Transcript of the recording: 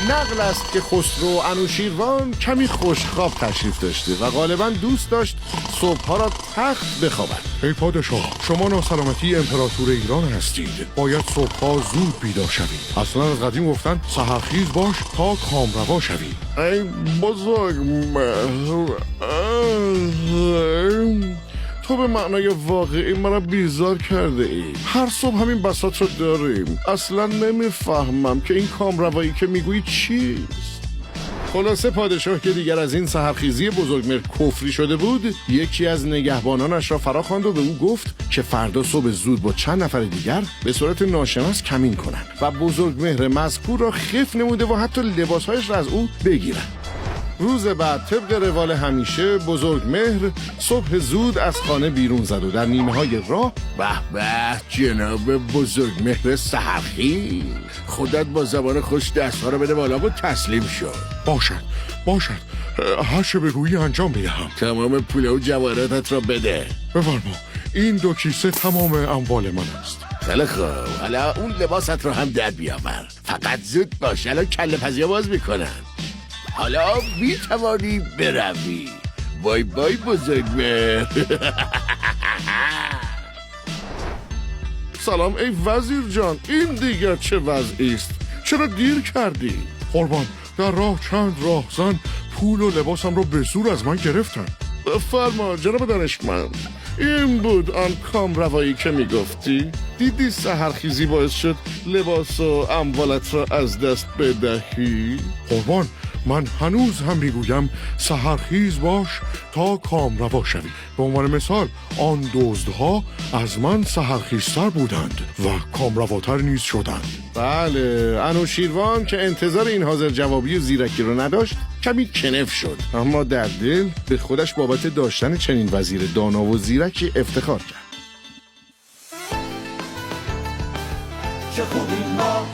نقل است که خسرو انوشیروان کمی خوشخواب تشریف داشته و غالبا دوست داشت صبحها را تخت بخوابد. ای پادشاه، شما ناسلامتی امپراتور ایران هستید. باید صبحها زود بیدار شوید. اصلا از قدیم گفتن سحرخیز باش تا کامروا شوی. ای بزرگ مهر، تو به معنای واقعی مرا بیزار کرده ای. هر صبح همین بساط رو داریم. اصلا نمیفهمم که این کامروایی که میگویی چیست. خلاصه پادشاه که دیگر از این سحرخیزی بزرگمهر کفری شده بود، یکی از نگهبانانش را فرا خواند و به او گفت که فردا صبح زود با چند نفر دیگر به صورت ناشناس کمین کنند و بزرگمهر مذکور را خف نموده و حتی لباسهایش را از او بگیرند. روز بعد طبق روال همیشه بزرگمهر صبح زود از خانه بیرون زد و در نیمه های راه به به جناب بزرگمهر سحرخیز، خودت با زبان خوش دستها را بده بالا و تسلیم شد. باشد هر چه بگویی انجام میدهم. تمام پول و جواهراتت را بده. بفرما، این 2 کیسه تمام اموال من است. خیلی خوب، حالا اون لباست رو هم در بیاور. فقط زود باش، الان کله پزی باز میکنن. حالا میتوانی بروی. بای بای بزرگمهر. سلام ای وزیر جان، این دیگر چه وضعی است؟ چرا دیر کردی؟ قربان، در راه چند راهزن پول و لباسم رو به زور از من گرفتن. فرما جناب دانشمند، این بود آن کامروایی که میگفتی؟ دیدی سحرخیزی باعث شد لباس و اموالت را از دست بدهی؟ قربان، من هنوز هم میگویم سحرخیز باش تا کامروا شوی. به عنوان مثال آن دزدها از من سحرخیزتر بودند و کامرواتر نیز شدند. بله، انوشیروان که انتظار این حاضر جوابی و زیرکی رو نداشت کمی کنف شد، اما در دل به خودش بابت داشتن چنین وزیر دانا و زیرکی افتخار کرد. چه خوب این ما